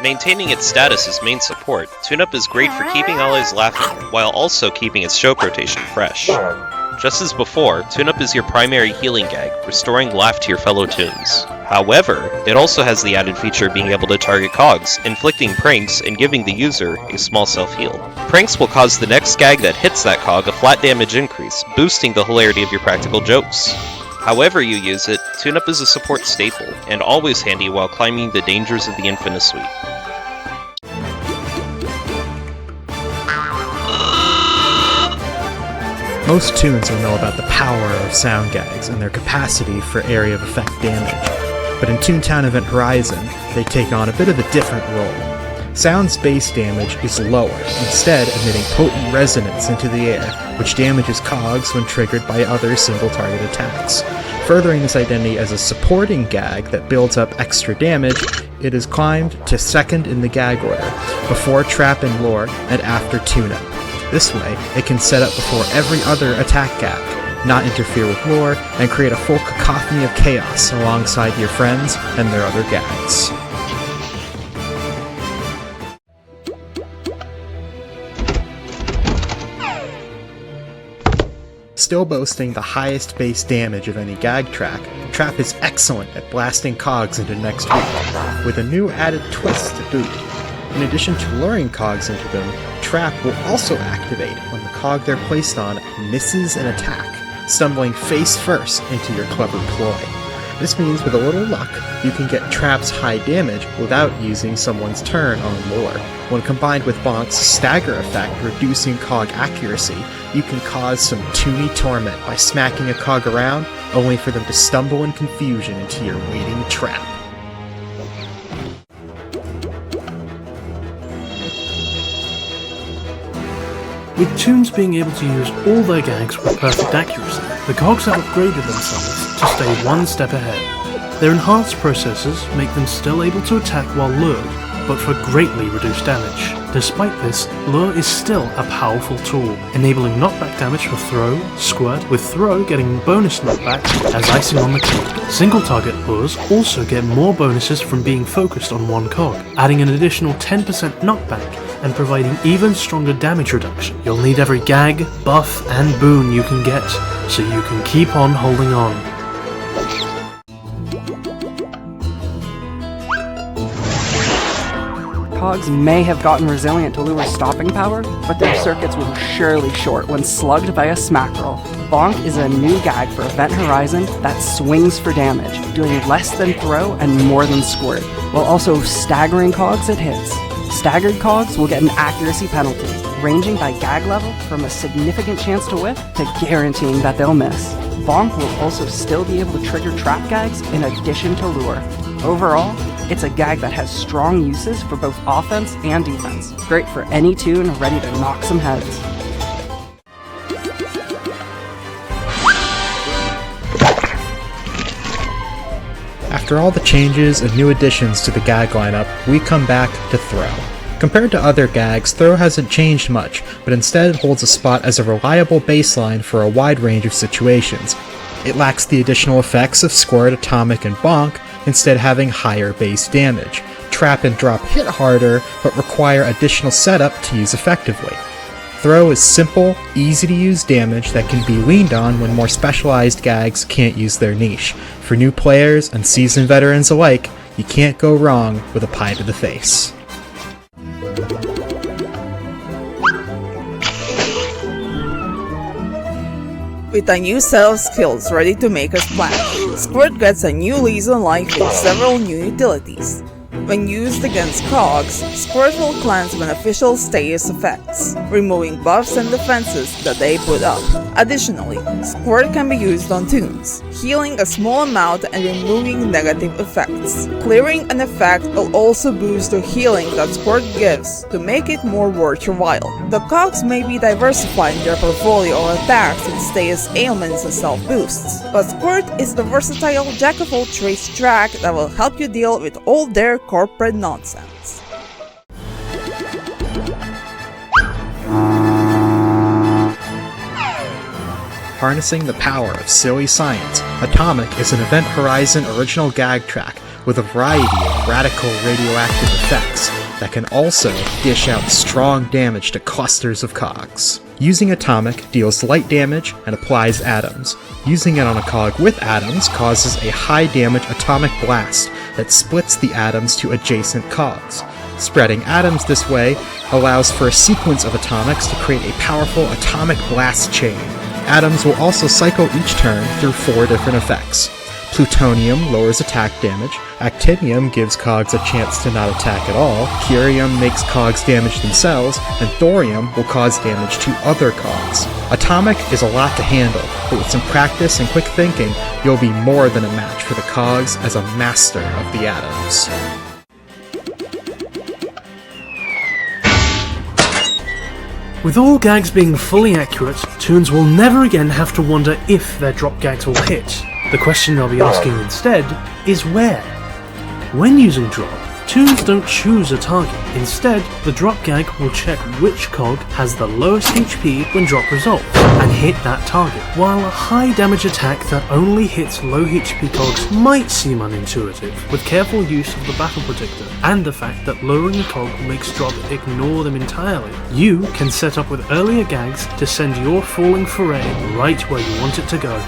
maintaining its status as main support, Toon-up is great for keeping allies laughing, while also keeping its choke rotation fresh. Just as before, Toon-up is your primary healing gag, restoring laugh to your fellow toons. However, it also has the added feature of being able to target cogs, inflicting pranks, and giving the user a small self-heal. Pranks will cause the next gag that hits that cog a flat damage increase, boosting the hilarity of your practical jokes. However you use it, Toon-up is a support staple, and always handy while climbing the dangers of the Infinite Suite. Most toons will know about the power of sound gags and their capacity for area of effect damage, but in Toontown Event Horizon, they take on a bit of a different role. Sound's base damage is lower, instead emitting potent resonance into the air, which damages cogs when triggered by other single-target attacks. Furthering this identity as a supporting gag that builds up extra damage, it is climbed to second in the gag order, before Trap and Lure, and after Toon-up. This way, it can set up before every other attack gag, not interfere with lore, and create a full cacophony of chaos alongside your friends and their other gags. Still boasting the highest base damage of any gag track, Trap is excellent at blasting cogs into next week, with a new added twist to boot. In addition to luring cogs into them, Trap will also activate when the cog they're placed on misses an attack, stumbling face first into your clever ploy. This means with a little luck, you can get Trap's high damage without using someone's turn on lure. When combined with Bonk's stagger effect reducing cog accuracy, you can cause some toony torment by smacking a cog around, only for them to stumble in confusion into your waiting trap. With toons being able to use all their gags with perfect accuracy, the cogs have upgraded themselves to stay one step ahead. Their enhanced processors make them still able to attack while lured, but for greatly reduced damage. Despite this, Lure is still a powerful tool, enabling knockback damage for Throw, Squirt, with Throw getting bonus knockback as icing on the cake. Single target Lures also get more bonuses from being focused on one cog, adding an additional 10% knockback and providing even stronger damage reduction. You'll need every gag, buff, and boon you can get, so you can keep on holding on. Cogs may have gotten resilient to Lure's stopping power, but their circuits will surely short when slugged by a smack roll. Bonk is a new gag for Event Horizon that swings for damage, doing less than Throw and more than Squirt, while also staggering cogs at hits. Staggered cogs will get an accuracy penalty, ranging by gag level from a significant chance to whiff to guaranteeing that they'll miss. Bonk will also still be able to trigger trap gags in addition to Lure. Overall, it's a gag that has strong uses for both offense and defense. Great for any toon ready to knock some heads. After all the changes and new additions to the gag lineup, we come back to Throw. Compared to other gags, Throw hasn't changed much, but instead holds a spot as a reliable baseline for a wide range of situations. It lacks the additional effects of Squirt, Atomic, and Bonk, instead having higher base damage. Trap and Drop hit harder, but require additional setup to use effectively. Throw is simple, easy-to-use damage that can be leaned on when more specialized gags can't use their niche. For new players and seasoned veterans alike, you can't go wrong with a pie to the face. With a new set of skills ready to make a splash, Squirt gets a new lease on life with several new utilities. When used against cogs, Squirt will cleanse beneficial status effects, removing buffs and defenses that they put up. Additionally, Squirt can be used on toons, healing a small amount and removing negative effects. Clearing an effect will also boost the healing that Squirt gives to make it more worth your while. The cogs may be diversifying their portfolio of attacks with status ailments and self-boosts, but Squirt is the versatile jack-of-all-trades track that will help you deal with all their corporate nonsense. Harnessing the power of silly science, Atomic is an Event Horizon original gag track with a variety of radical radioactive effects that can also dish out strong damage to clusters of cogs. Using Atomic deals light damage and applies atoms. Using it on a cog with atoms causes a high damage atomic blast that splits the atoms to adjacent cogs. Spreading atoms this way allows for a sequence of atomics to create a powerful atomic blast chain. Atoms will also cycle each turn through 4 different effects. Plutonium lowers attack damage, actinium gives cogs a chance to not attack at all, curium makes cogs damage themselves, and thorium will cause damage to other cogs. Atomic is a lot to handle, but with some practice and quick thinking, you'll be more than a match for the cogs as a master of the atoms. With all gags being fully accurate, Toons will never again have to wonder if their drop gags will hit. The question they'll be asking instead is where. When using drop, Toons don't choose a target. Instead, the drop gag will check which cog has the lowest HP when drop resolves, and hit that target, while a high damage attack that only hits low HP cogs might seem unintuitive. With careful use of the battle predictor, and the fact that lowering a cog makes drop ignore them entirely, you can set up with earlier gags to send your falling foray right where you want it to go.